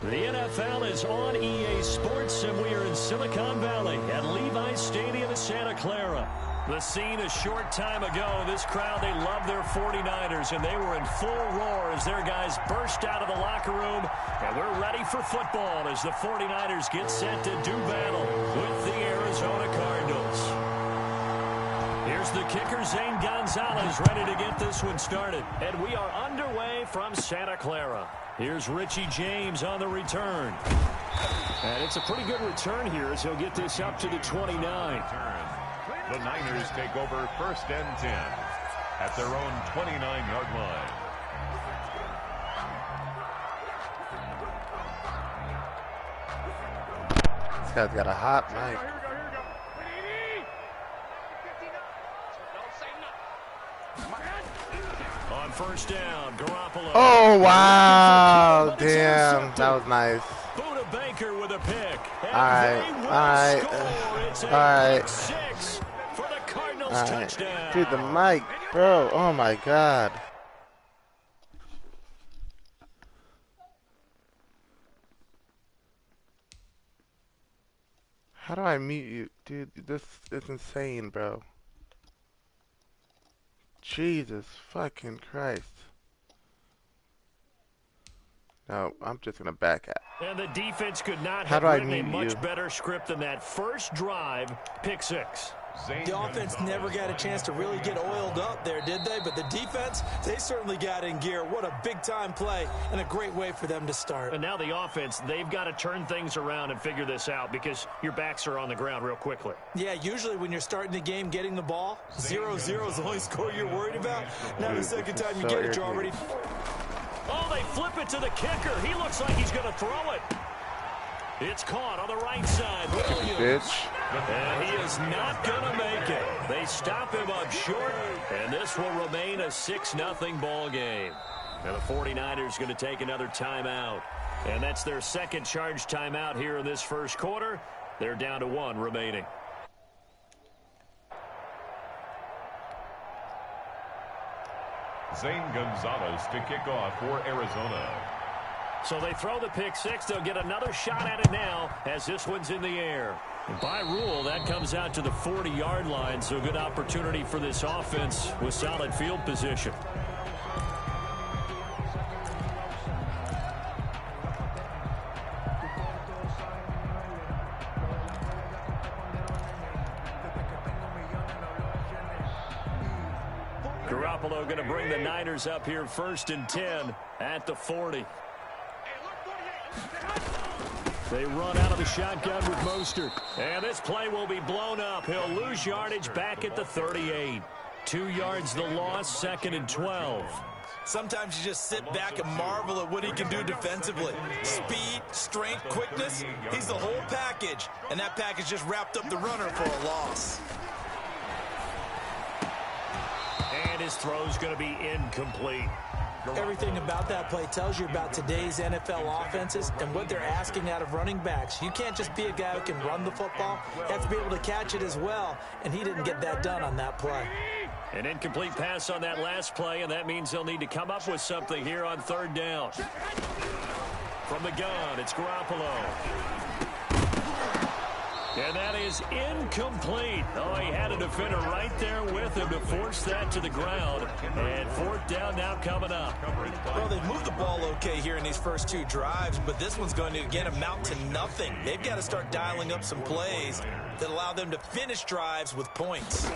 The NFL is on EA Sports, and we are in Silicon Valley at Levi's Stadium in Santa Clara. The scene a short time ago, this crowd, they love their 49ers, and they were in full roar as their guys burst out of the locker room. And we're ready for football as the 49ers get set to do battle with the Arizona Cardinals. Here's the kicker, Zane Gonzalez, ready to get this one started. And we are underway from Santa Clara. Here's Richie James on the return. And it's a pretty good return here as he'll get this up to the 29. The Niners take over 1st and 10 at their own 29-yard line. This guy's got a hot mic. On 1st down, Garoppolo. Oh, wow. Damn. That was nice. Buda Baker with a pick. All right. Six for the Cardinals touchdown. Dude, the mic, bro. Oh, my God. How do I mute you? Dude, this is insane, bro. Jesus fucking Christ. No, I'm just going to back out. And the defense could not have written a much better script than that first drive, pick six. The offense never got a chance to really get oiled up there, did they? But the defense, they certainly got in gear. What a big-time play and a great way for them to start. And now the offense, they've got to turn things around and figure this out because your backs are on the ground real quickly. Yeah, usually when you're starting the game, getting the ball, 0-0 is the only score you're worried about. Now the second time you get it, you're already... Oh, they flip it to the kicker. He looks like he's going to throw it. It's caught on the right side. Williams. And he is not going to make it. They stop him up short, and this will remain a 6-0 ball game. And the 49ers going to take another timeout. And that's their second charge timeout here in this first quarter. They're down to 1 remaining. Zane Gonzalez to kick off for Arizona. So they throw the pick six. They'll get another shot at it now as this one's in the air. And by rule, that comes out to the 40-yard line, so good opportunity for this offense with solid field position. Garoppolo going to bring the Niners up here 1st and 10 at the 40. They run out of the shotgun with Mostert. And this play will be blown up. He'll lose yardage back at the 38. 2 yards the loss, 2nd and 12. Sometimes you just sit back and marvel at what he can do defensively. Speed, strength, quickness, he's the whole package. And that package just wrapped up the runner for a loss. And his throw's going to be incomplete. Everything about that play tells you about today's NFL offenses and what they're asking out of running backs. You can't just be a guy who can run the football. You have to be able to catch it as well, and he didn't get that done on that play. An incomplete pass on that last play, and that means they'll need to come up with something here on 3rd down. From the gun, it's Garoppolo. And that is incomplete. Oh, he had a defender right there with him to force that to the ground. And 4th down now coming up. Well, they've moved the ball okay here in these first 2 drives, but this one's going to, again, amount to nothing. They've got to start dialing up some plays that allow them to finish drives with points.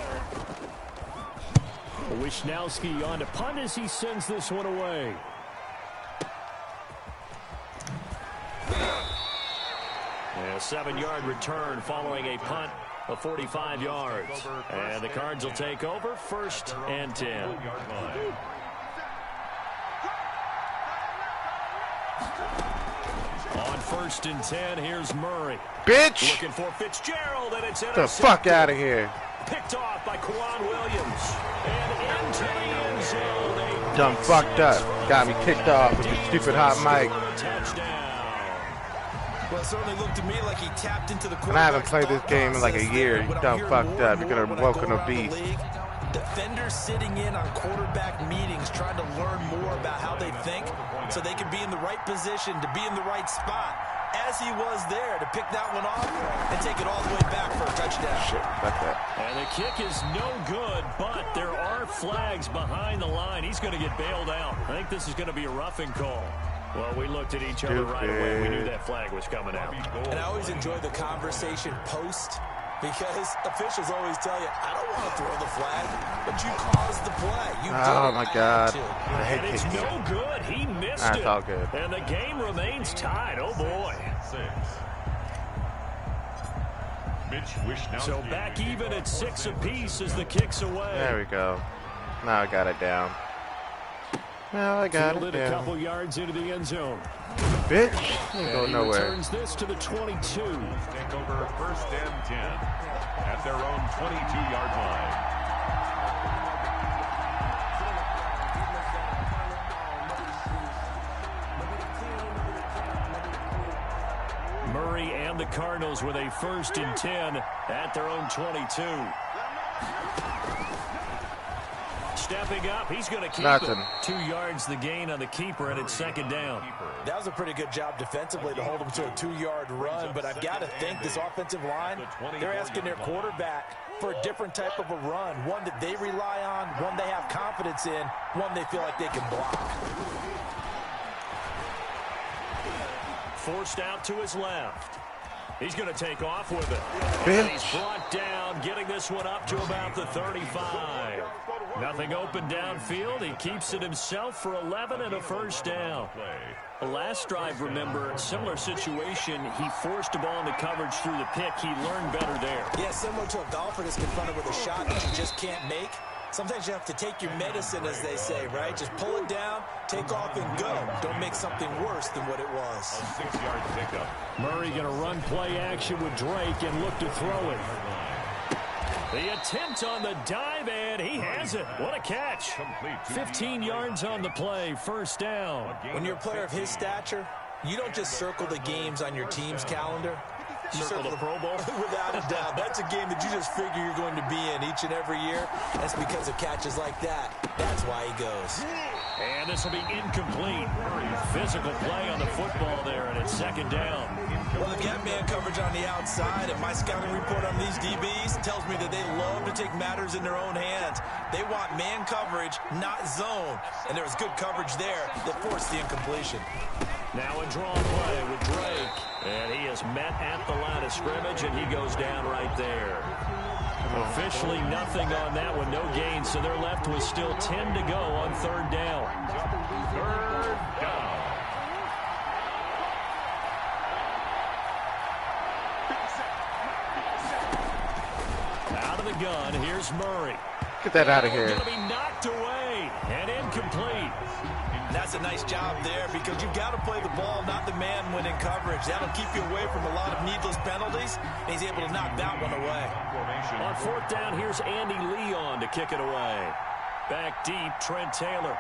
Wisnowski on to punt as he sends this one away. A 7-yard return following a punt of 45 yards. And the Cards will take over 1st and 10. On 1st and 10, here's Murray. Bitch! Looking for Fitzgerald, and it's intercepted. The fuck out of here. Picked off by Quan Williams. And into the end zone. Done fucked up. Got me kicked off with the stupid hot mic. Well, it certainly looked to me like he tapped into the and I haven't played this game in like a year. You done fucked up. You're going to welcome a beast. Defenders sitting in on quarterback meetings trying to learn more about how they think so they can be in the right position to be in the right spot, as he was there to pick that one off and take it all the way back for a touchdown. Shit, like that. And the kick is no good, but there are flags behind the line. He's going to get bailed out. I think this is going to be a roughing call. Well, we looked at each other right away. We knew that flag was coming out. And I always enjoy the conversation post, because officials always tell you, I don't want to throw the flag, but you caused the play. You did Oh, my God. And it's no good. He missed it. That's all good. And the game remains tied. Oh, boy. So back even at 6 apiece as the kick's away. There we go. Now I got it down. Now I got it a down. couple yards into the end zone. Bitch, ain't go He nowhere. returns this to the 22. Take over 1st and 10 at their own 22-yard line. Murray and the Cardinals with a 1st and 10 at their own 22. Stepping up, he's going to keep it. 2 yards the gain on the keeper, and it's 2nd down. That was a pretty good job defensively to hold him to a 2-yard run, but I've got to think this offensive line, they're asking their quarterback for a different type of a run, one that they rely on, one they have confidence in, one they feel like they can block. Forced out to his left. He's going to take off with it. Bitch. And he's brought down, getting this one up to about the 35. Nothing open downfield. He keeps it himself for 11 and a 1st down. The last drive, remember, similar situation. He forced a ball into coverage through the pick. He learned better there. Yeah, similar to a golfer that's confronted with a shot that you just can't make. Sometimes you have to take your medicine, as they say, right? Just pull it down, take off, and go. Don't make something worse than what it was. A 6-yard pickup. Murray going to run play action with Drake and look to throw it. The attempt on the dive, and he has it. What a catch. 15 yards on the play, 1st down. When you're a player of his stature, you don't just circle the games on your team's calendar. You Circle the Pro Bowl? Without a doubt. That's a game that you just figure you're going to be in each and every year. That's because of catches like that. That's why he goes. And this will be incomplete. Physical play on the football there, and it's 2nd down. Well, they've got man coverage on the outside, and my scouting report on these DBs tells me that they love to take matters in their own hands. They want man coverage, not zone. And there was good coverage there that forced the incompletion. Now a draw play with Drake. And he is met at the line of scrimmage, and he goes down right there. Officially nothing on that one, no gain, so they're left with still 10 to go on 3rd down. 3rd down. Out of the gun, here's Murray. Get that out of here. Going to be knocked away and incomplete. And that's a nice job there, because you've got to play the ball, not the man when in coverage. That'll keep you away from a lot of needless penalties, and he's able to knock that one away. On 4th down, here's Andy Leon to kick it away. Back deep, Trent Taylor.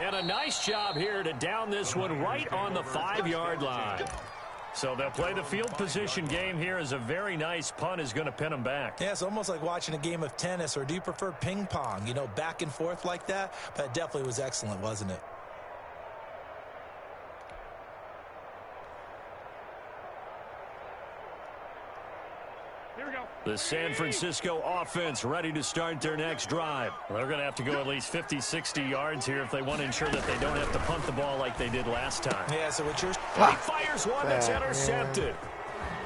And a nice job here to down this one right on the 5-yard line. So they'll play the field position game here, as a very nice punt is going to pin them back. Yeah, it's almost like watching a game of tennis, or do you prefer ping pong? You know, back and forth like that? But it definitely was excellent, wasn't it? The San Francisco offense ready to start their next drive. They're going to have to go at least 50, 60 yards here if they want to ensure that they don't have to punt the ball like they did last time. Yeah, so what you're... He fires one that's intercepted.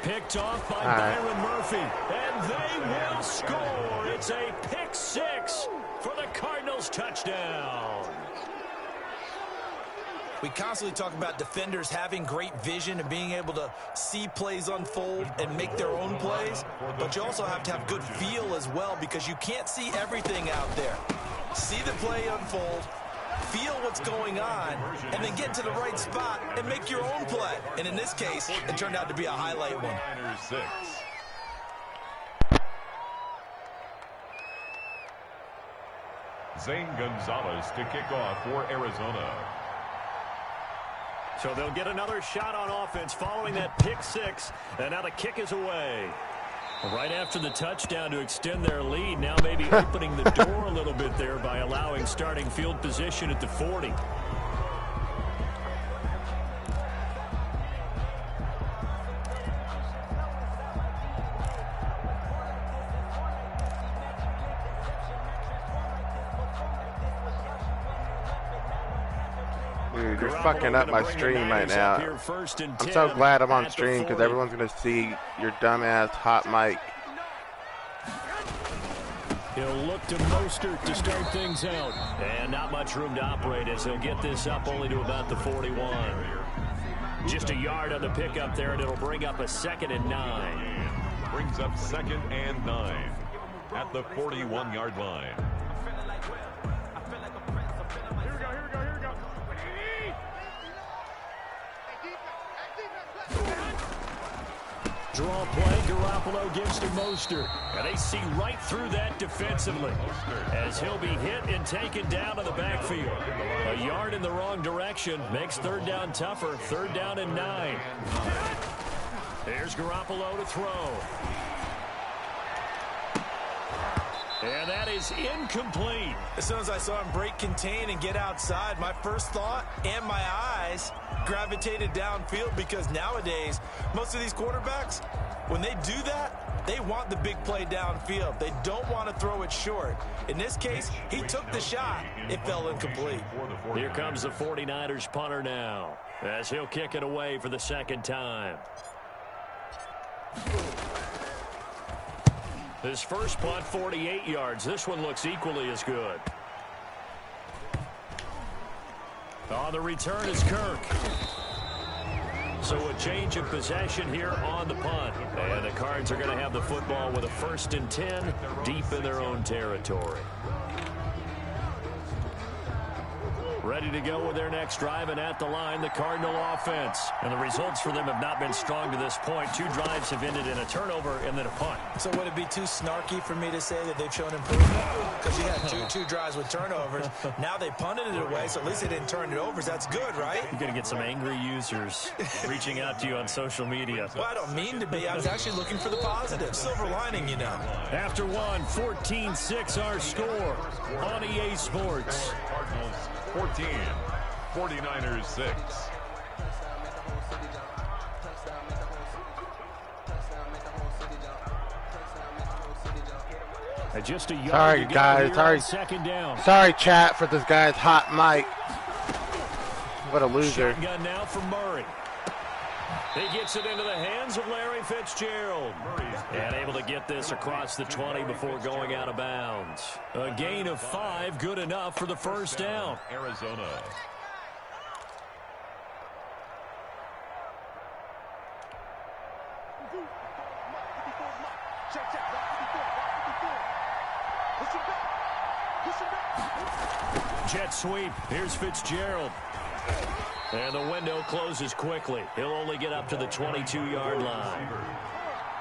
Picked off by Byron Murphy. And they will score. It's a pick 6 for the Cardinals touchdown. We constantly talk about defenders having great vision and being able to see plays unfold and make their own plays. But you also have to have good feel as well, because you can't see everything out there. See the play unfold, feel what's going on, and then get to the right spot and make your own play. And in this case, it turned out to be a highlight one. Zane Gonzalez to kick off for Arizona. So they'll get another shot on offense following that pick six. And now the kick is away. Right after the touchdown to extend their lead, now maybe opening the door a little bit there by allowing starting field position at the 40. Dude, you're fucking up my stream right now. I'm so glad I'm on stream because everyone's going to see your dumbass hot mic. He'll look to Mostert to start things out. And not much room to operate as he'll get this up only to about the 41. Just a yard on the pickup there, and it'll bring up a 2nd and 9. Brings up 2nd and 9 at the 41-yard line. Draw play, Garoppolo gives to Mostert. And they see right through that defensively as he'll be hit and taken down in the backfield. A yard in the wrong direction makes 3rd down tougher. 3rd down and 9. There's Garoppolo to throw. And that is incomplete. As soon as I saw him break contain and get outside, my first thought and my eyes gravitated downfield because nowadays, most of these quarterbacks, when they do that, they want the big play downfield. They don't want to throw it short. In this case, he took the shot. It fell incomplete. Here comes the 49ers punter now as he'll kick it away for the 2nd time. His first punt, 48 yards. This one looks equally as good. On the return is Kirk. So a change of possession here on the punt. And the Cards are going to have the football with a 1st and 10 deep in their own territory. Ready to go with their next drive, and at the line, the Cardinal offense. And the results for them have not been strong to this point. 2 drives have ended in a turnover and then a punt. So would it be too snarky for me to say that they've shown improvement? Because you had two drives with turnovers. Now they punted it away, so at least they didn't turn it over. That's good, right? You're going to get some angry users reaching out to you on social media. Well, I don't mean to be. I was actually looking for the positive. Silver lining, you know. After one, 14-6 our score on EA Sports. Cardinals 14, 49ers 6. Just a yard. Sorry, guys. Sorry. 2nd down. Sorry, chat, for this guy's hot mic. What a loser. Shotgun now for Murray. He gets it into the hands of Larry Fitzgerald. And able to get this across the 20 before going out of bounds. A gain of 5, good enough for the 1st down. Arizona. Jet sweep. Here's Fitzgerald. And the window closes quickly. He'll only get up to the 22-yard line.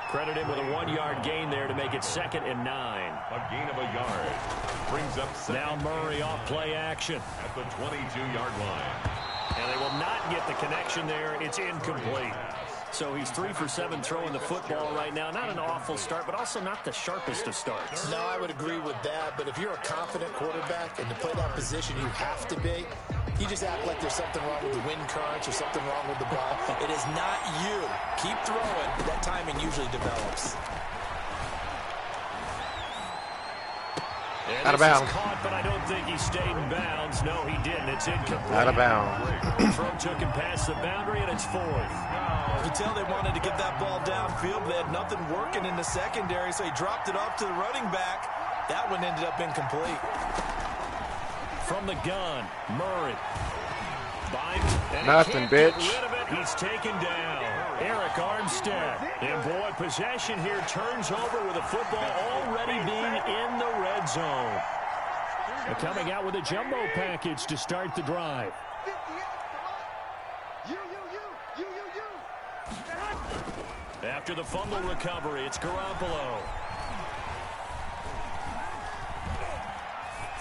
Credit him with a 1-yard gain there to make it 2nd and 9. A gain of a yard. Brings up 2nd. Now Murray off play action. At the 22-yard line. And they will not get the connection there. It's incomplete. So he's 3 for 7 throwing the football right now. Not an awful start, but also not the sharpest of starts. No, I would agree with that. But if you're a confident quarterback and to play that position, you have to be. You just act like there's something wrong with the wind currents or something wrong with the ball. It is not you. Keep throwing. That timing usually develops. And out of bounds. Caught, but I don't think he stayed in bounds. No, he didn't. It's incomplete. Out of bounds. The throw took him past the boundary, and it's 4th. You can tell they wanted to get that ball downfield. They had nothing working in the secondary, so he dropped it off to the running back. That one ended up incomplete. From the gun, Murray. Binds, and nothing, bitch. Get rid of it. He's taken down. Eric Armstead. And boy, possession here turns over with the football already being in the red zone. They're coming out with a jumbo package to start the drive. After the fumble recovery, it's Garoppolo.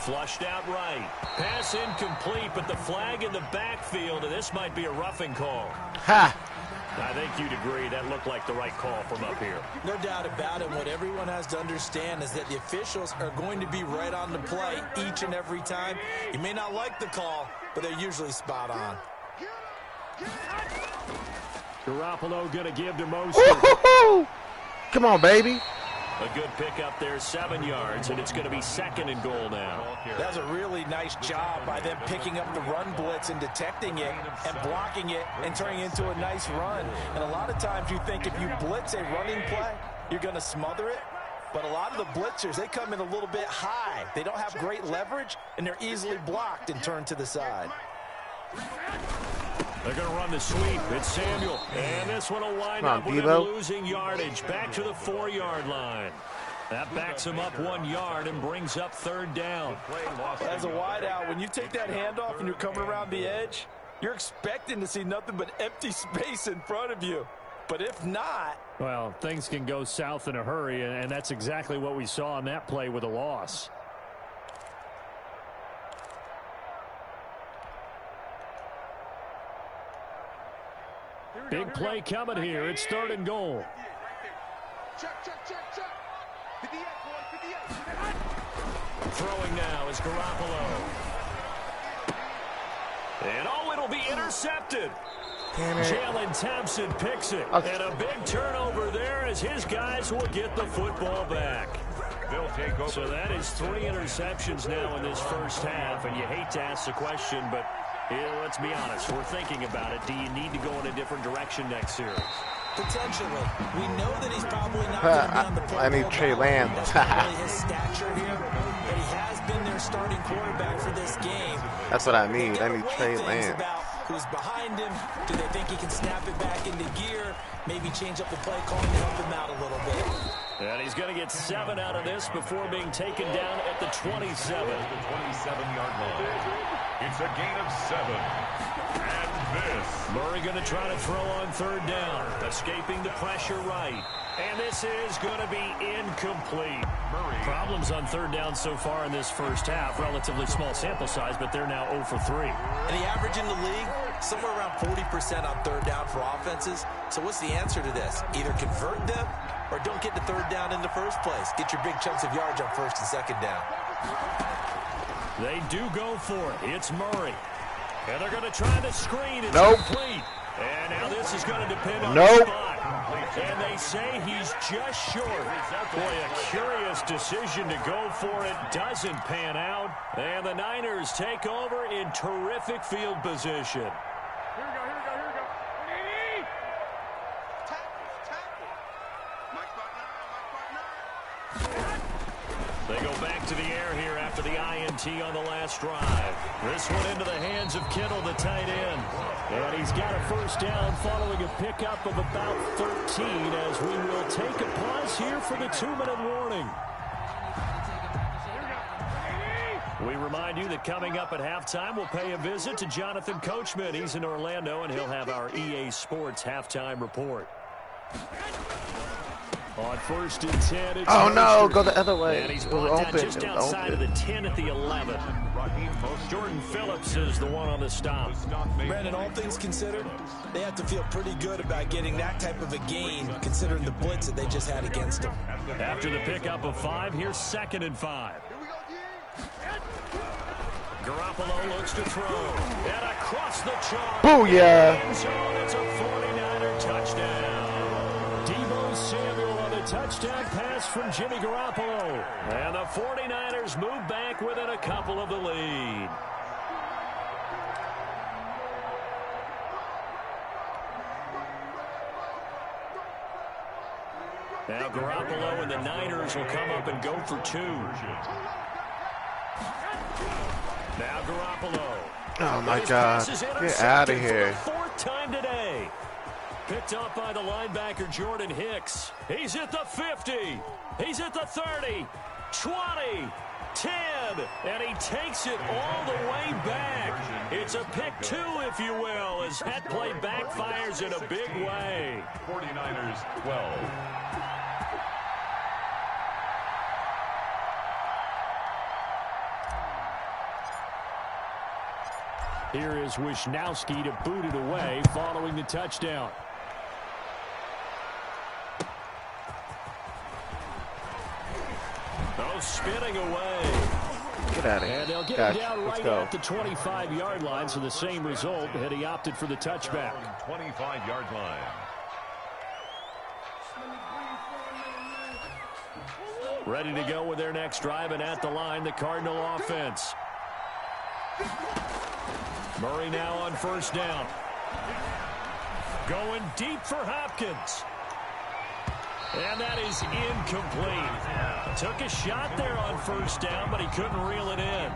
Flushed out right. Pass incomplete, but the flag in the backfield, and this might be a roughing call. Ha! I think you'd agree that looked like the right call from up here. No doubt about it. What everyone has to understand is that the officials are going to be right on the play each and every time. You may not like the call, but they're usually spot on. Garoppolo going to give to Mostert. Come on, baby. A good pickup there, 7 yards, and it's going to be 2nd and goal now. That's a really nice job by them picking up the run blitz and detecting it and blocking it and turning it into a nice run. And a lot of times you think if you blitz a running play, you're going to smother it. But a lot of the blitzers, they come in a little bit high. They don't have great leverage, and they're easily blocked and turned to the side. They're going to run the sweep. It's Samuel. And this one will wind up with him losing yardage. Back to the 4-yard line. That backs him up 1 yard and brings up 3rd down. As a wideout, when you take that handoff and you're coming around the edge, you're expecting to see nothing but empty space in front of you. But if not... Well, things can go south in a hurry, and that's exactly what we saw on that play with a loss. Big play coming here. It's 3rd and goal. Throwing now is Garoppolo. And it'll be intercepted. Jalen Thompson picks it. And a big turnover there as his guys will get the football back. So that is 3 interceptions now in this first half. And you hate to ask the question, but let's be honest. We're thinking about it. Do you need to go in a different direction next series? Potentially. We know that he's probably not going to be on the football. I need Trey Lance. That's really his stature here. But he has been their starting quarterback for this game. That's what I need. I need Trey Lance. Who's behind him? Do they think he can snap it back into gear? Maybe change up the play calling to help him out a little bit. And he's going to get 7 out of this before being taken down at the 27. The 27-yard line. It's a gain of 7. And this. Murray going to try to throw on 3rd down. Escaping the pressure right. And this is going to be incomplete. Murray. Problems on 3rd down so far in this first half. Relatively small sample size, but they're now 0 for 3. And the average in the league, somewhere around 40% on 3rd down for offenses. So what's the answer to this? Either convert them or don't get the 3rd down in the first place. Get your big chunks of yards on 1st and 2nd down. They do go for it. It's Murray. And they're going to try the screen. It's complete. And now this is going to depend on the spot. And they say he's just short. Boy, a curious decision to go for it. Doesn't pan out. And the Niners take over in terrific field position. Here we go. Tackle. Mike Bartner. They go back to the air here after the INT on the last drive. This one into the hands of Kittle, the tight end. And he's got a 1st down following a pickup of about 13 as we will take a pause here for the 2-minute warning. We remind you that coming up at halftime, we'll pay a visit to Jonathan Coachman. He's in Orlando, and he'll have our EA Sports halftime report. On 1st and 10, it's no, go the other way. And he's brought down just outside of the 10 at the 11. Jordan Phillips is the one on the stop. Brandon, all things considered, they have to feel pretty good about getting that type of a gain, considering the blitz that they just had against them. After the pickup of 5, here's 2nd and 5. Garoppolo looks to throw. And across the chalk. Booyah! It's a 49er touchdown. Deebo Samuel on the touchdown pass from Jimmy Garoppolo. And the 49ers move back within a couple of the lead. Now Garoppolo and the Niners will come up and go for 2. Now Garoppolo. Oh, my God. Get out of here. For the 4th time today. Picked up by the linebacker, Jordan Hicks. He's at the 50. He's at the 30. 20. 10. And he takes it all the way back. It's a pick 2, if you will, as that play backfires in a big way. 49ers 12. Here is Wisnowski to boot it away following the touchdown. Oh, spinning away. Get out of here. And they'll get him down right at the 25-yard line, so the same result had he opted for the touchback. 25-yard line. Ready to go with their next drive, and at the line, the Cardinal offense. Murray now on first down. Going deep for Hopkins. And that is incomplete. Took a shot there on first down, but he couldn't reel it in.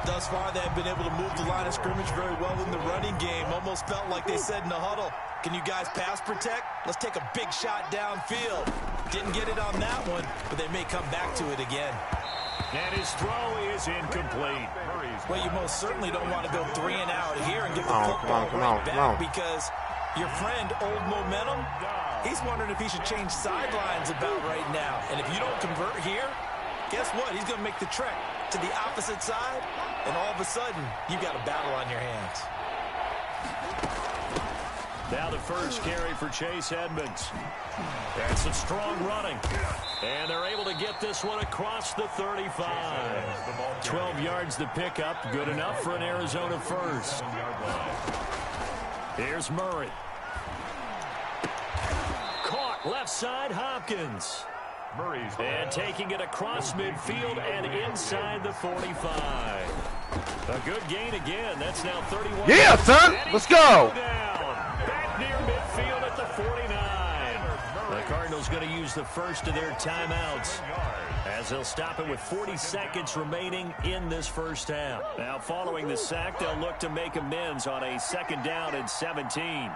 Thus far, they've been able to move the line of scrimmage very well in the running game. Almost felt like they said in the huddle, can you guys pass protect? Let's take a big shot downfield. Didn't get it on that one, but they may come back to it again. And his throw is incomplete. Well, you most certainly don't want to go 3 and out here and give the football right back because your friend, Old Momentum, he's wondering if he should change sidelines about right now. And if you don't convert here, guess what? He's going to make the trek to the opposite side, and all of a sudden, you've got a battle on your hands. Now the first carry for Chase Edmonds. That's some strong running. And they're able to get this one across the 35. 12 yards to pick up. Good enough for an Arizona first. Here's Murray. Caught left side, Hopkins. And taking it across midfield and inside the 45. A good gain again. That's now 31. Yeah, son. Let's go. Back near midfield at the 49. The Cardinals going to use the first of their timeouts as they'll stop it with 40 seconds remaining in this first half. Now, following the sack, they'll look to make amends on a 2nd down and 17.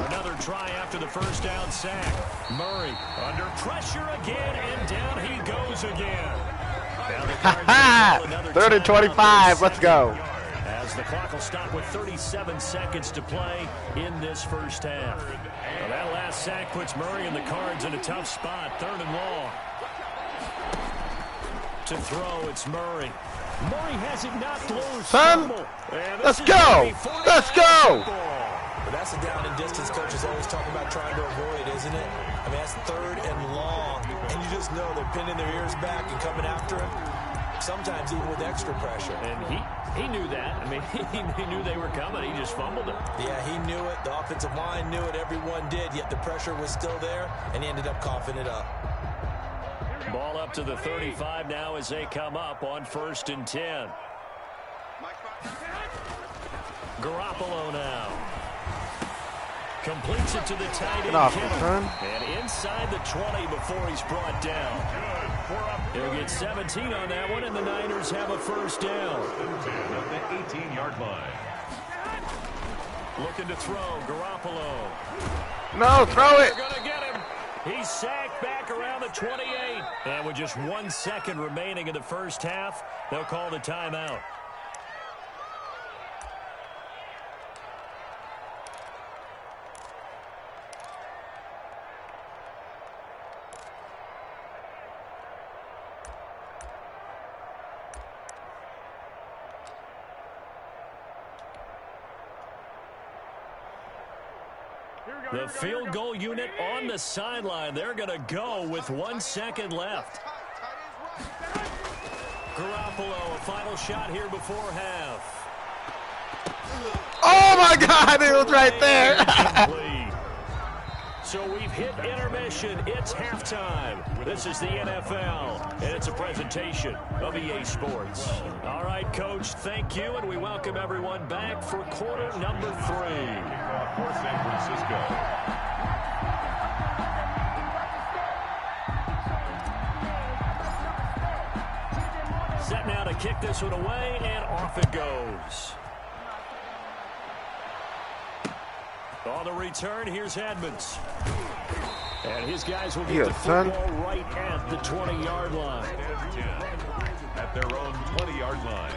Another try after the first down sack. Murray under pressure again, and down he goes again. Third and 25. Let's go. As the clock will stop with 37 seconds to play in this first half. Well, that last sack puts Murray and the Cards in a tough spot. 3rd and long. To throw, it's Murray. Murray has it knocked loose. Son, let's go. Let's go. But that's a down and distance coach is always talking about trying to avoid, isn't it? I mean, that's 3rd and long. And you just know they're pinning their ears back and coming after him. Sometimes even with extra pressure. And he knew that. I mean, he knew they were coming. He just fumbled it. Yeah, he knew it. The offensive line knew it. Everyone did. Yet the pressure was still there, and he ended up coughing it up. Ball up to the 35 now as they come up on 1st and 10. Garoppolo now. Completes it to the tight end. And inside the 20 before he's brought down. He'll get 17 on that one, and the Niners have a first down. At the 18-yard line. Looking to throw, Garoppolo. No, throw it. They're going to get him. He's sacked back around the 28. And with just 1 second remaining in the first half, they'll call the timeout. The field goal unit on the sideline. They're going to go with 1 second left. Garoppolo, a final shot here before half. Oh, my God. It was right there. So we've hit intermission. It's halftime. This is the NFL, and it's a presentation of EA Sports. All right, Coach, thank you, and we welcome everyone back for quarter number 3. For San Francisco. Set now to kick this one away, and off it goes. On the return, here's Edmonds. And his guys will get the football right at the 20-yard line. At their own 20-yard line.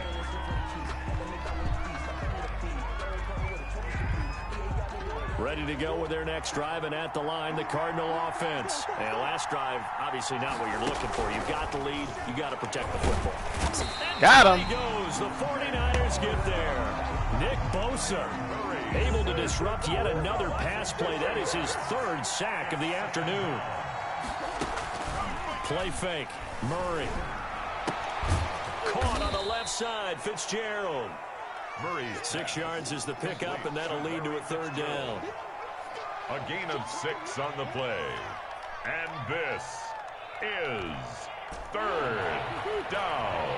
Ready to go with their next drive, and at the line, the Cardinal offense. And last drive, obviously not what you're looking for. You've got the lead. You got to protect the football. Got him. He goes. The 49ers get there. Nick Bosa able to disrupt yet another pass play. That is his 3rd sack of the afternoon. Play fake. Murray. Caught on the left side. Fitzgerald. Murray. 6 yards is the pickup, and that'll lead to a 3rd down. A gain of 6 on the play. And this is 3rd down.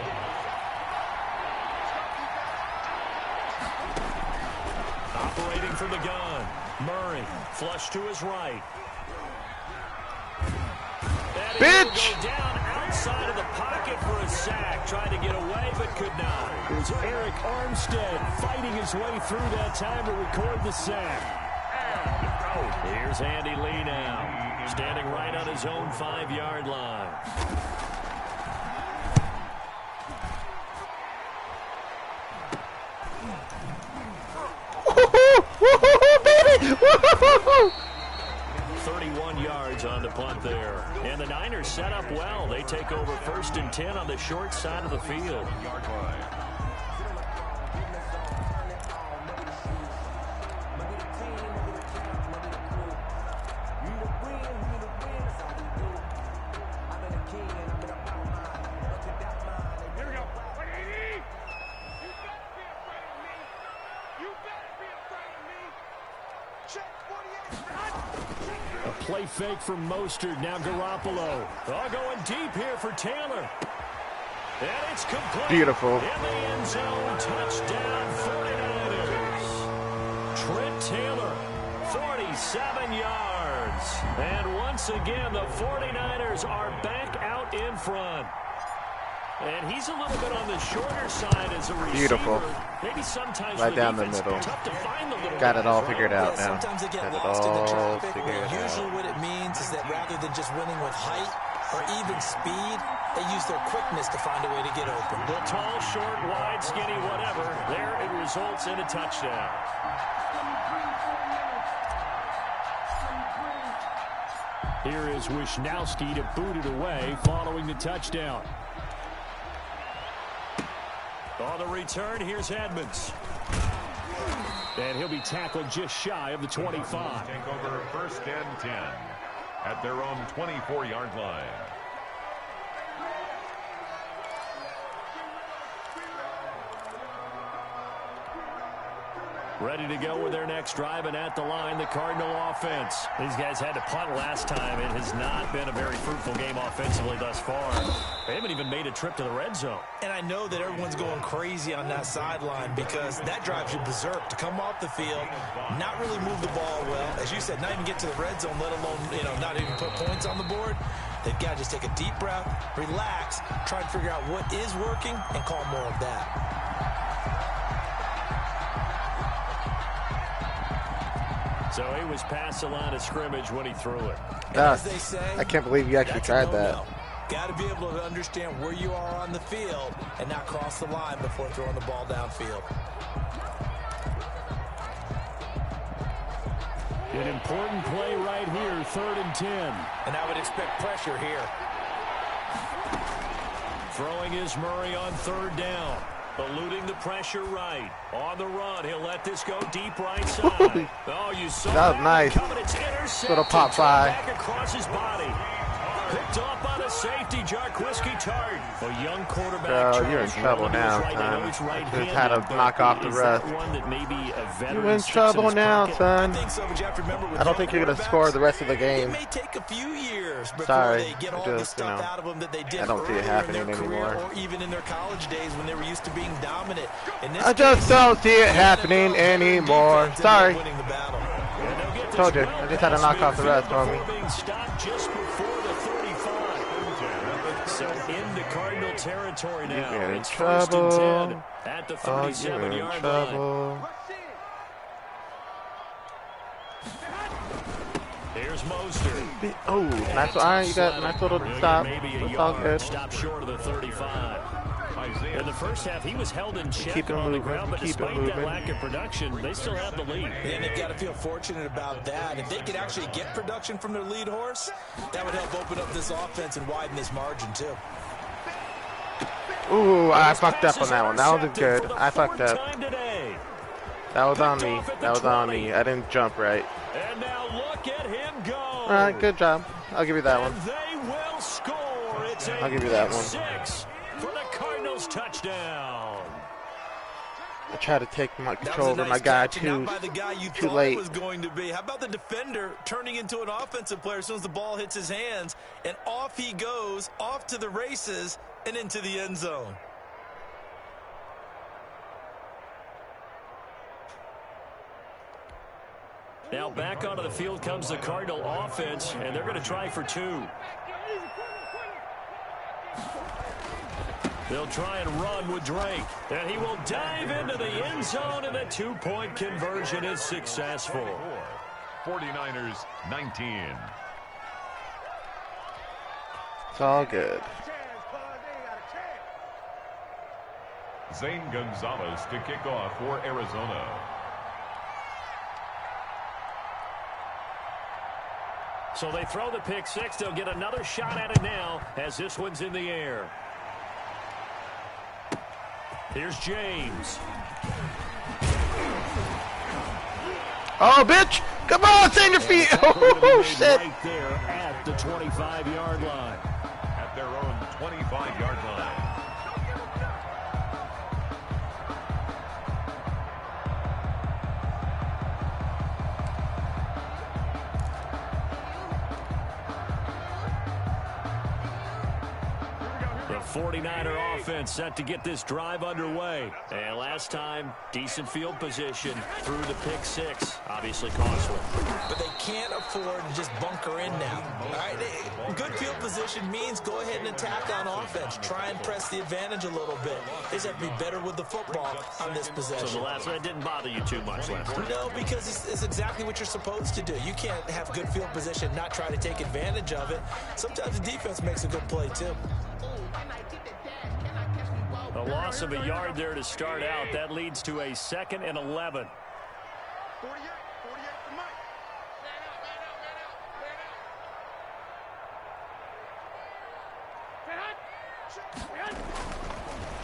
Operating from the gun. Murray. Flush to his right. Bitch! Go down outside of the pocket for a sack. Tried to get away, but could not. It was Eric Armstead fighting his way through that time to record the sack. And out. Here's Andy Lee now, standing right on his own 5-yard line. Woohoo, baby! Woohoo! 31 yards on the punt there. And the Niners set up well. They take over 1st and 10 on the short side of the field. Play fake from Mostert. Now Garoppolo. All going deep here for Taylor. And it's complete. Beautiful. In the end zone. Touchdown 49ers. Trent Taylor, 47 yards. And once again, the 49ers are back out in front. And he's a little bit on the shorter side as a receiver. Beautiful. Maybe sometimes right down the middle. Tough to find the little Got it all figured out yeah, now. Sometimes they get Got lost in the traffic. figured Usually out. what it means is that rather than just winning with height or even speed, they use their quickness to find a way to get open. The tall, short, wide, skinny, whatever. There it results in a touchdown. Here is Wisnowski to boot it away following the touchdown. On the return, here's Edmonds. And he'll be tackled just shy of the 25. Take over 1st and 10 at their own 24-yard line. Ready to go with their next drive, and at the line, the Cardinal offense. These guys had to punt last time. It has not been a very fruitful game offensively thus far. They haven't even made a trip to the red zone. And I know that everyone's going crazy on that sideline because that drives you berserk to come off the field, not really move the ball well. As you said, not even get to the red zone, let alone, not even put points on the board. They've got to just take a deep breath, relax, try to figure out what is working, and call more of that. So he was past the line of scrimmage when he threw it. As they say, I can't believe you actually tried that. Got to be able to understand where you are on the field and not cross the line before throwing the ball downfield. An important play right here, 3rd and 10. And I would expect pressure here. Throwing is Murray on 3rd down. Eluding the pressure right. On the run, he'll let this go deep right side. Oh, you saw that was nice. Little pop fly. Back across his body. Picked up on a safety, Jarquiski Tart. A young quarterback. Bro, you're in trouble now, son. Just had to knock off the rest. You're in trouble now, son. I don't think you're going to score the rest of the game. It may take a few years before Sorry. they get all the stuff out of them that they did I don't see it happening anymore. Or even in their college days when they were used to being dominant. I just don't see it happening anymore. Sorry. Told you. I just had to knock off the rest, homie. So into Cardinal territory now. You're in It's 1st and 10 trouble. at the Oh, you're in 37-yard trouble. line. Here's Mostert. Oh, nice. All right, you got a nice little stop. Maybe a That's all yard. good. Stop short of the 35. In the first half, he was held in check on the ground, but despite that lack of production, they still have the lead. And they've got to feel fortunate about that. If they could actually get production from their lead horse, that would help open up this offense and widen this margin, too. Ooh, I fucked up on that one. That was good. I fucked up. That was on me. That was on me. I didn't jump right. And now look at him go. All right, good job. I'll give you that one. They will score. It's I'll give you that one. 6 for the Cardinals touchdown. I tried to take my control over my guy too late. Was going to be. How about the defender turning into an offensive player as soon as the ball hits his hands, and off he goes, off to the races and into the end zone. Now back onto the field comes the Cardinal offense, and they're going to try for 2. They'll try and run with Drake, and he will dive into the end zone, and the 2-point conversion is successful. 49ers 19. It's all good. Zane Gonzalez to kick off for Arizona. So they throw the pick 6. They'll get another shot at it now as this one's in the air. Here's James. Oh, bitch! Come on, save your feet! Oh, shit! Right there at the 25-yard line. At their own 25-yard line. The 49er offense set to get this drive underway. And last time, decent field position through the pick 6. Obviously costly. But they can't afford to just bunker in now. All right, good field position means go ahead and attack on offense. Try and press the advantage a little bit. They just have to be better with the football on this possession. So the last one didn't bother you too much last time? No, because it's exactly what you're supposed to do. You can't have good field position and not try to take advantage of it. Sometimes the defense makes a good play, too. A loss of a yard there to start out. That leads to a 2nd and 11. 48 for Mike.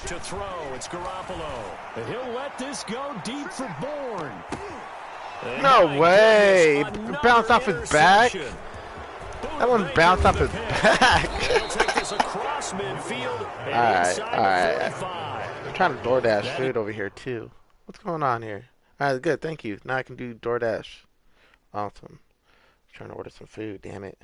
To throw, it's Garoppolo. And he'll let this go deep for Bourne. No way! It bounced off his back? That one bounced off his back. Alright. I'm trying to DoorDash food over here too. What's going on here? Alright, good, thank you. Now I can do DoorDash. Awesome. I'm trying to order some food, damn it.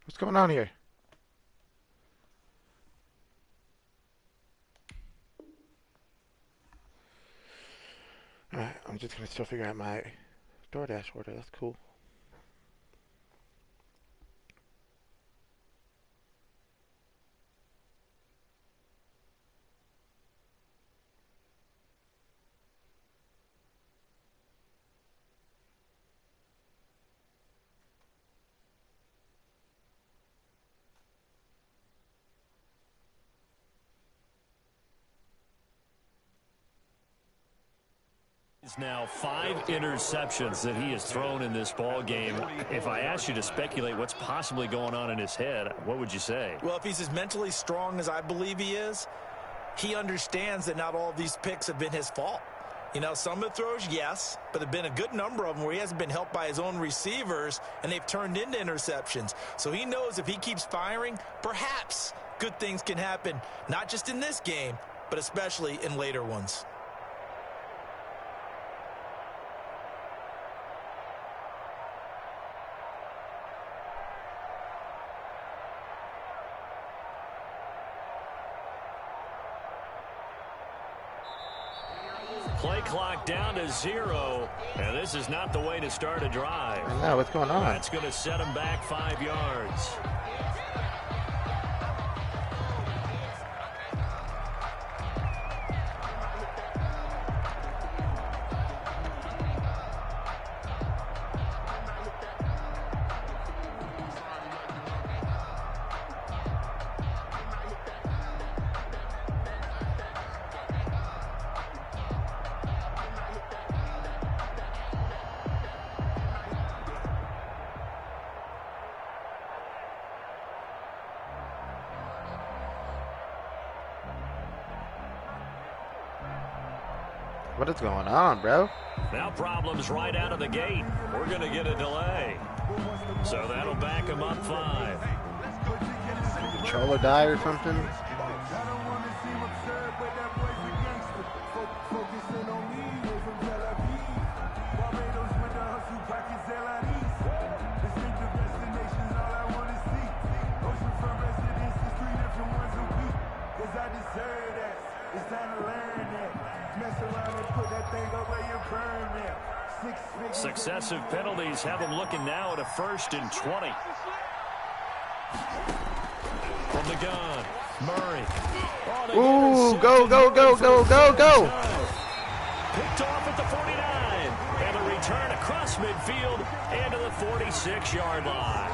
What's going on here? Alright, I'm just gonna still figure out my DoorDash order. That's cool. Now 5 interceptions that he has thrown in this ball game. If I asked you to speculate what's possibly going on in his head, what would you say? Well, if he's as mentally strong as I believe he is, he understands that not all of these picks have been his fault. You know, some of the throws, yes, but there have been a good number of them where he hasn't been helped by his own receivers, and they've turned into interceptions. So he knows if he keeps firing, perhaps good things can happen, not just in this game, but especially in later ones. Play clock down to 0, and this is not the way to start a drive. I know, what's going on? That's going to set him back 5 yards. What is going on, bro? Now problems right out of the gate. We're going to get a delay. So that'll back him up 5. Controller die or something? Successive penalties have him looking now at a 1st and 20. From the gun, Murray. Ooh, go, go, go, go, go, go. Picked off at the 49. And a return across midfield and to the 46-yard line.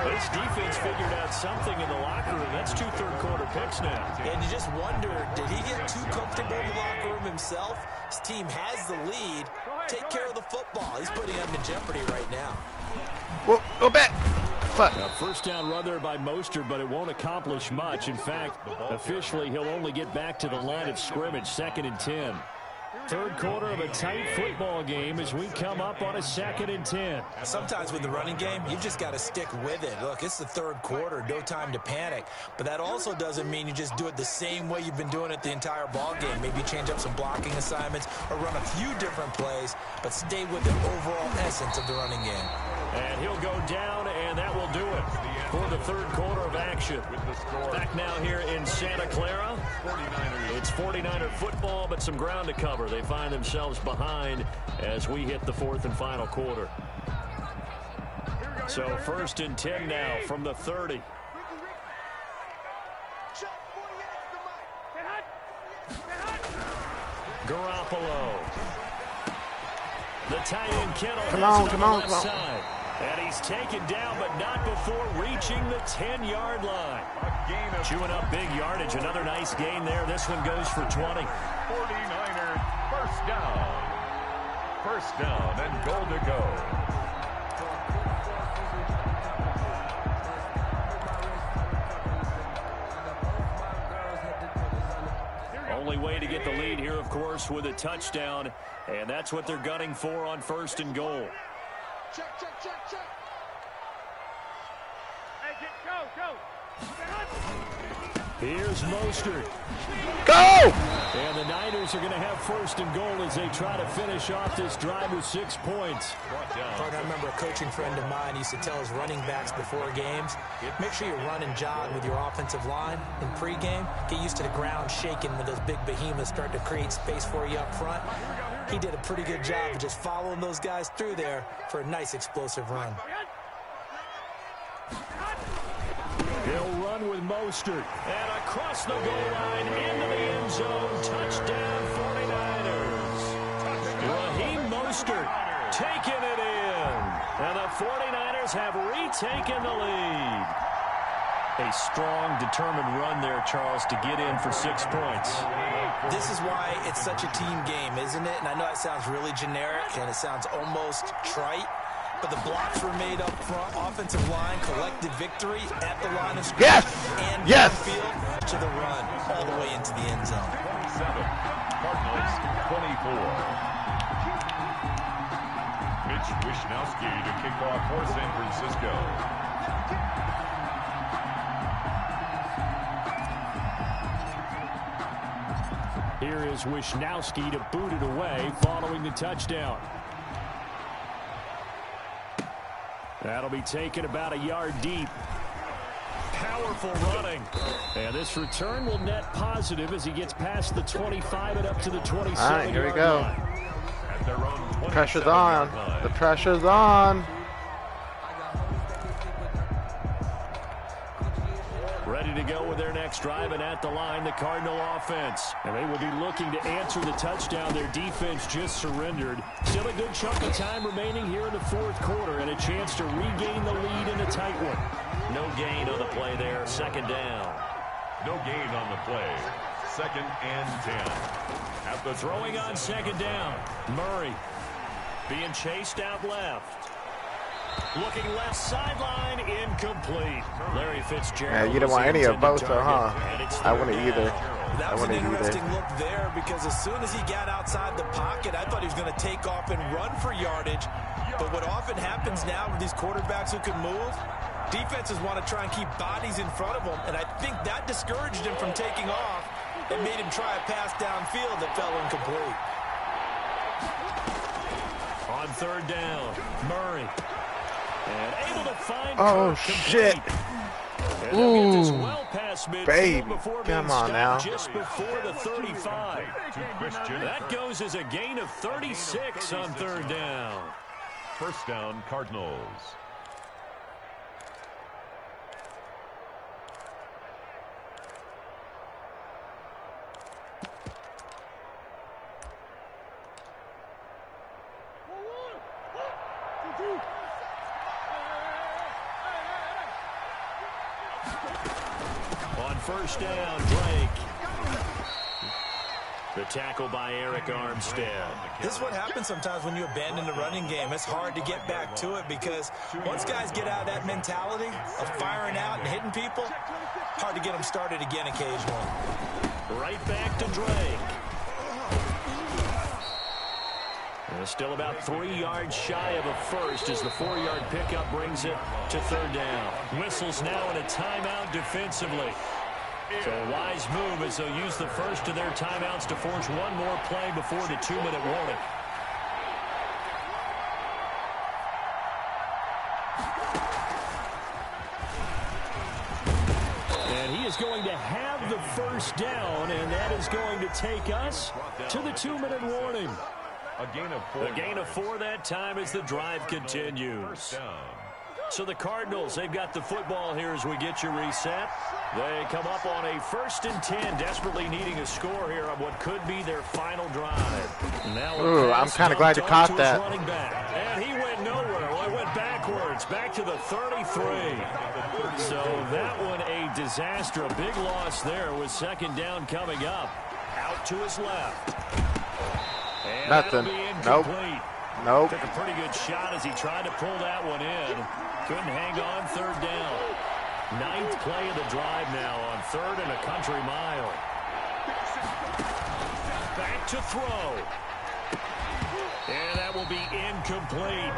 This defense figured out something in the locker room. That's 2 third-quarter picks now. And you just wonder, did he get too comfortable in the locker room himself? His team has the lead. Take care of the football. He's putting them in jeopardy right now. Whoa, go back. Fuck. A first down run there by Mostert, but it won't accomplish much. In fact, officially, he'll only get back to the line of scrimmage, 2nd and 10. Third quarter of a tight football game as we come up on a 2nd and 10. Sometimes with the running game, you've just got to stick with it. Look, it's the third quarter, no time to panic. But that also doesn't mean you just do it the same way you've been doing it the entire ball game. Maybe change up some blocking assignments or run a few different plays, but stay with the overall essence of the running game. And he'll go down, and that will do it for the third quarter of action. Back now here in Santa Clara. It's 49er football, but some ground to cover. They find themselves behind as we hit the 4th and final quarter. So 1st and 10 now from the 30. Garoppolo. The tight end Kittle. Come on, come on, come on. Side. And he's taken down, but not before reaching the 10-yard line. Chewing up big yardage. Another nice gain there. This one goes for 20. 49ers, first down. First down and goal to go. Only way to get the lead here, of course, with a touchdown. And that's what they're gunning for on 1st and goal. Check, check, check, check. Hey, go. Here's Mostert. Go! And the Niners are going to have 1st and goal as they try to finish off this drive with 6 points. I remember a coaching friend of mine used to tell his running backs before games, make sure you run and jog with your offensive line in pregame. Get used to the ground shaking when those big behemoths start to create space for you up front. He did a pretty good job of just following those guys through there for a nice explosive run. He'll run with Mostert. And across the goal line into the end zone. Touchdown 49ers. Raheem Mostert taking it in. And the 49ers have retaken the lead. A strong, determined run there, Charles, to get in for 6 points. This is why it's such a team game, isn't it? And I know that sounds really generic and it sounds almost trite. But the blocks were made up front, offensive line, collected victory at the line of scrimmage, and downfield to the run, all the way into the end zone. 27, Cardinals 24. Mitch Wishnowsky to kick off for San Francisco. Here is Wishnowsky to boot it away following the touchdown. That'll be taken about a yard deep. powerful running. And this return will net positive as he gets past the 25 and up to the 27. All right, here we go. At their own Pressure's on. The pressure's on. Ready to go with their next drive, and at the line, the Cardinal offense. And they will be looking to answer the touchdown their defense just surrendered. Still a good chunk of time remaining here in the fourth quarter, and a chance to regain the lead in a tight one. No gain on the play there, second down. No gain on the play. 2nd and 10. At the throwing on second down. Murray being chased out left. Looking left sideline, incomplete. Larry Fitzgerald. Yeah, you don't want any of both, though, huh? I wouldn't either. That was an interesting look there because as soon as he got outside the pocket, I thought he was going to take off and run for yardage. But what often happens now with these quarterbacks who can move, defenses want to try and keep bodies in front of them, and I think that discouraged him from taking off and made him try a pass downfield that fell incomplete. On third down, Murray. And able to find shit. Ooh, baby, come on now. Just before the 35. That goes as a gain of 36 on third down. First down, Cardinals. On first down, Drake. The tackle by Eric Armstead. This is what happens sometimes when you abandon the running game. It's hard to get back to it because once guys get out of that mentality of firing out and hitting people, hard to get them started again occasionally. Right back to Drake. And still about 3 yards shy of a first as the 4-yard pickup brings it to third down. Whistles now in a timeout defensively. So a wise move as they'll use the first of their timeouts to force one more play before the 2-minute warning. And he is going to have the first down, and that is going to take us to the 2-minute warning. A gain of 4. A gain of 4 that time as the drive continues. So the Cardinals, they've got the football here as we get you reset. They come up on a 1st and 10, desperately needing a score here on what could be their final drive. Now I'm kind of glad you caught that. And he went nowhere. Well, he went backwards, back to the 33. So that one a disaster. A big loss there with second down coming up. Out to his left. And nothing. Nope. Nope. Took a pretty good shot as he tried to pull that one in. Couldn't hang on third down. 9th play of the drive now on 3rd and a country mile. Back to throw. And that will be incomplete.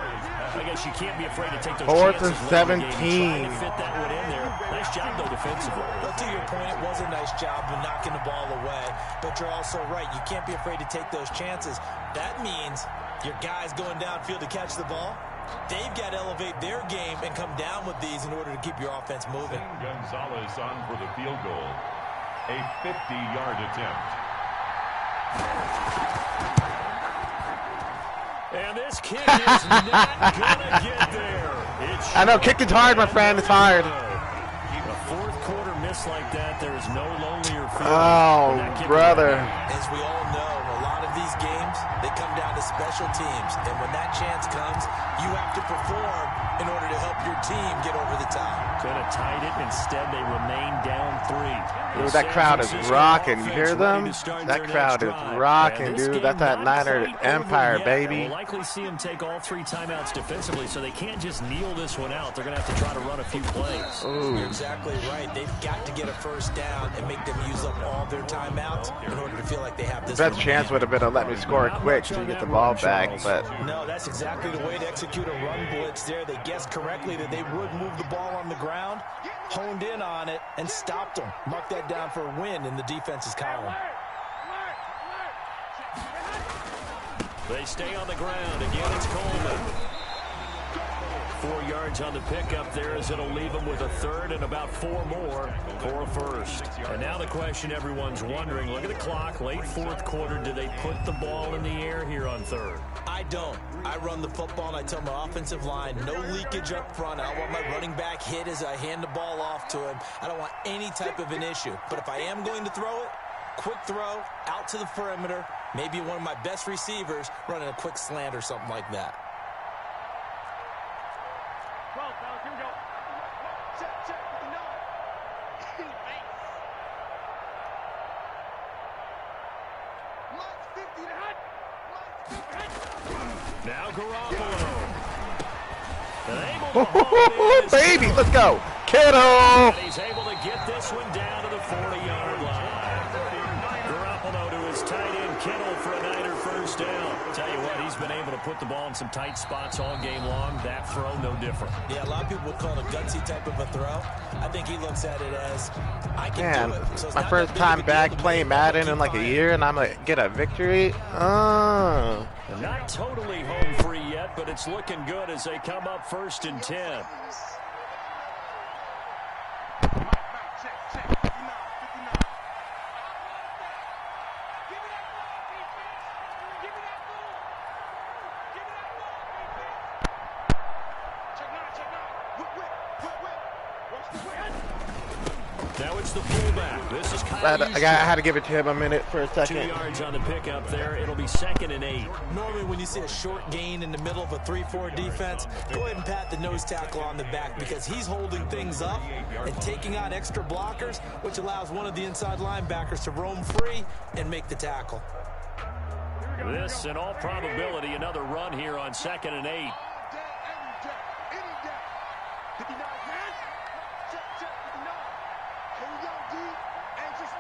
I guess you can't be afraid to take those 4th chances. and 17. Trying to fit that one in there. Nice job, though, defensively. But to your point, it was a nice job of knocking the ball away. But you're also right. You can't be afraid to take those chances. That means your guys going downfield to catch the ball, they've got to elevate their game and come down with these in order to keep your offense moving. Gonzalez on for the field goal. A 50-yard attempt. And this kick is not going to get there. I know, kicking's hard, my friend. It's hard. A fourth quarter miss like that, there is no lonelier feeling. Oh, brother. As we all know, a lot of these games, they come down to special teams. And when that chance comes, you have to perform in order to help your team get over the top. Could have tied it. Instead, they remain down 3. Dude, that crowd is rocking. You hear them? That crowd is rocking, dude. That's that Niner Empire, baby. We'll likely see them take all 3 timeouts defensively, so they can't just kneel this one out. They're going to have to try to run a few plays. You're exactly right. They've got to get a first down and make them use up all their timeouts in order to feel like they have this. The best chance would have been to let me score quick so you get the ball back, but no, that's exactly the way to execute a run blitz there. They guessed correctly that they would move the ball on the ground, honed in on it, and stopped them. Mark that down for a win in the defense's column. They stay on the ground. Again, it's Coleman. 4 yards on the pickup there, as it'll leave him with a third and about 4 more for a first. And now the question everyone's wondering, look at the clock, late fourth quarter, do they put the ball in the air here on third? I don't. I run the football and I tell my offensive line, no leakage up front. I don't want my running back hit as I hand the ball off to him. I don't want any type of an issue. But if I am going to throw it, quick throw, out to the perimeter, maybe one of my best receivers running a quick slant or something like that. 12, fellas, here we go. Check, 59. Mike's 50 to hut. Now Garoppolo. And able to haul it in. Baby, let's go. Kittle. And he's able to get this one down to the 40-yard line. Garoppolo to his tight end Kittle for a Niner first down. Tell you what, he's been able to put the ball in some tight spots all game long. That throw, no different. Yeah, a lot of people would call it a gutsy type of a throw. I think he looks at it as, I can do it. So my first time back playing Madden in like a year, and I'm like, get a victory? Oh. Not totally home free yet, but it's looking good as they come up 1st and 10. Now it's the fullback. This is Kyle I had to give it to him a minute for a 2 second. yards on the pickup there. It'll be 2nd and 8. Normally when you see a short gain in the middle of a 3-4 defense, go ahead and pat the nose tackle on the back because he's holding things up and taking out extra blockers, which allows one of the inside linebackers to roam free and make the tackle. This, in all probability, another run here on 2nd and 8.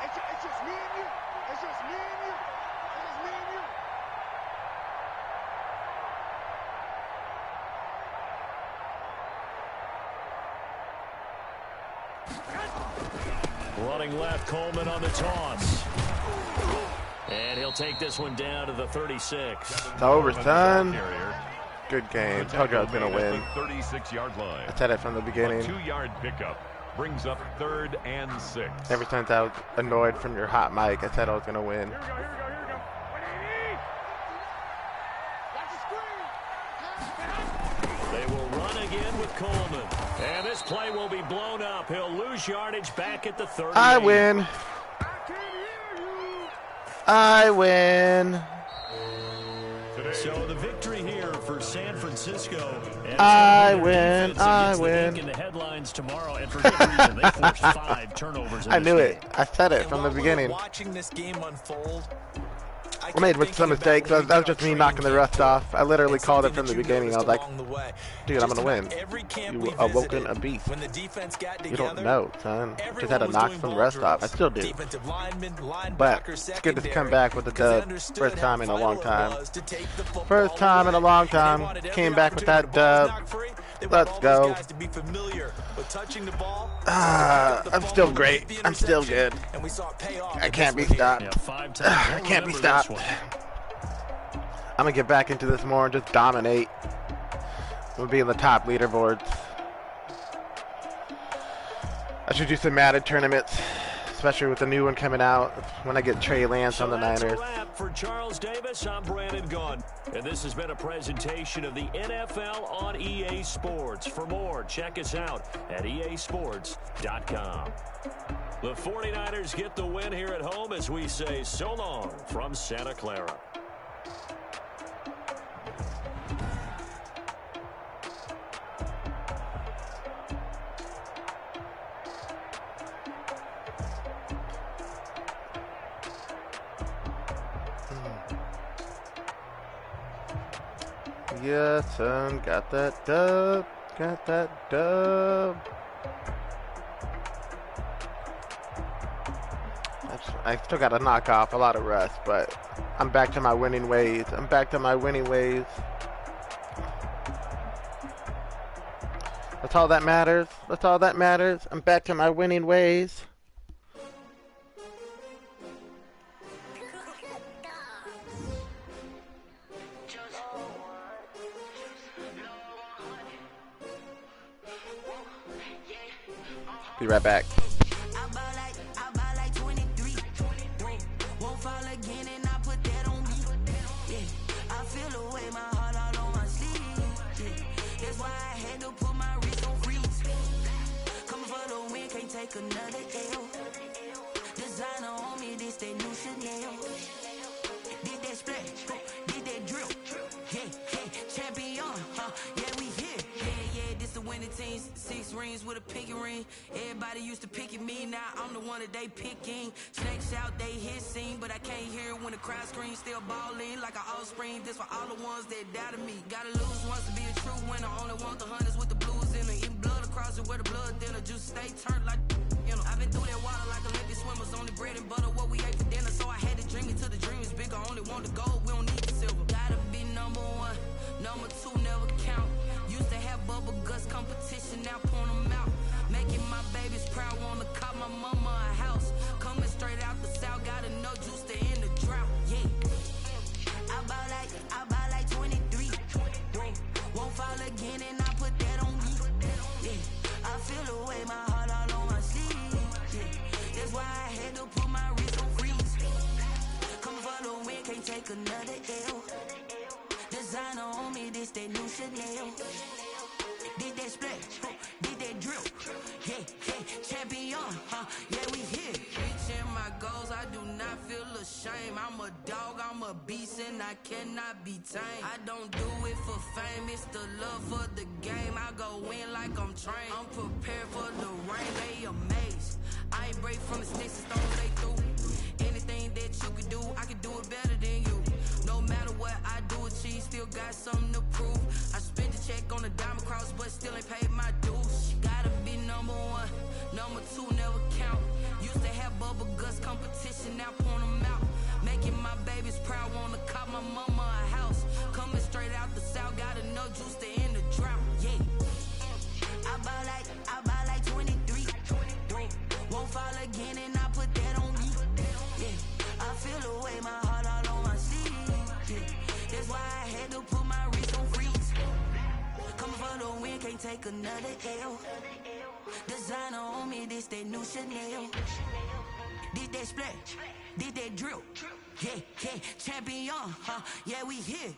It's just me and you. It's just me and you. It's just me and you. Running left, Coleman on the toss. And he'll take this one down to the 36. It's over, son. Good game. Told you I was going to win. 36-yard line. I said it from the beginning. 2-yard pickup brings up 3rd and 6. Ever since I was annoyed from your hot mic, I said I was going to win. Here we go. 180. Watch the screen. They will run again with Coleman. And this play will be blown up. He'll lose yardage back at the 30. I win. I can hear you. I win. So the victory here for San Francisco. And I win. I against the win. Heat in the headlines tomorrow, and for good reason. They forced 5 turnovers in I this knew game. it. I said it And from the while we're beginning. watching this game unfold, I made some mistakes. That was just me knocking the rust off. I literally called it from the beginning. I was like, dude, I'm going to win. You awoken a beast. When the defense got You don't together, know, son. Just had to everyone was knock doing some ball rust off. I drills. still do. Defensive linemen, But linebackers, it's good to come secondary, back with a because they dub. understood First time in a how long vital it time. was to take the football First time in a away. long And they time. wanted every Came back with opportunity that the ball was dub. knocked free. They Let's want all those go. guys to be familiar with touching the ball. I'm still great. I'm still good. And we saw it pay off. I can't be This one here. stopped. Yeah, 5 times. I can't be stopped. I'm going to get back into this more and just dominate. I'm going to be in the top leaderboards. I should do some Madden tournaments, especially with the new one coming out when I get Trey Lance on the That's Niners. a wrap for Charles Davis. I'm Brandon Gunn. And this has been a presentation of the NFL on EA Sports. For more, check us out at easports.com. The 49ers get the win here at home as we say so long from Santa Clara. Yeah, son, got that dub. Got that dub. I still got to knock off a lot of rust, but I'm back to my winning ways. I'm back to my winning ways. That's all that matters. That's all that matters. I'm back to my winning ways. Be right back. I buy like 23. Won't fall again and I put that on me. Yeah, I feel the way my heart all on my sleeve. Yeah, that's why I had to put my wrist on freeze. Coming for the win, can't take another L. Designer on me, this that new Chanel. Did that splash, did that drill. Yeah, champion, yeah, we here. Yeah, this the winning team. 6 rings with a pinky ring. Everybody used to pick at me, now I'm the one that they picking. Snakes out, they hit scene, but I can't hear it when the crowd screams. Still balling like an offspring. This for all the ones that doubted me. Gotta lose once to be a true winner. Only want the hunters with the blues in it. Eating blood across it where the blood thinner. Juice stay turned like, you know. I've been through that water like Olympic swimmers. Only bread and butter, what we ate for dinner. So I had to dream it till the dream is bigger. Only want the gold, we don't need the silver. Gotta be number 1, number 2 never count. Used to have bubble guts competition, now point them out. Making my babies proud, wanna call my mama a house. Coming straight out the south, gotta know juice to end the drought. Yeah, I buy like 23. Won't fall again and I put that on me. Yeah, I feel the way my heart all on my sleeve. Yeah, that's why I had to put my wrist on freeze. Coming for the win, can't take another L. Designer on me, this that new Chanel. Did that splash, did that drill. Yeah, champion, yeah, we here. Reaching my goals, I do not feel ashamed. I'm a dog, I'm a beast, and I cannot be tamed. I don't do it for fame, it's the love for the game. I go in like I'm trained. I'm prepared for the rain, they amazed. I ain't break from the sticks and stones they through. Anything that you could do, I could do it better than you. No matter what I do, achieve, still got something to prove. I spent the check on the diamond cross, but still ain't paid my dues. Gotta be number 1, number 2 never count. Used to have bubble guts competition, now point them out. Making my babies proud, wanna call my mama a house. Coming straight out the south, gotta know juice to end the drought. Yeah, I buy like 23. Won't fall again and I put that on me. Yeah, I feel the way my heart all on my sleeve. Yeah, that's why I had to put my wrist on freeze. Coming for the win, can't take another L. Designer on me, this that new Chanel. Did that splash, did that drill. Yeah, champion, yeah, we here.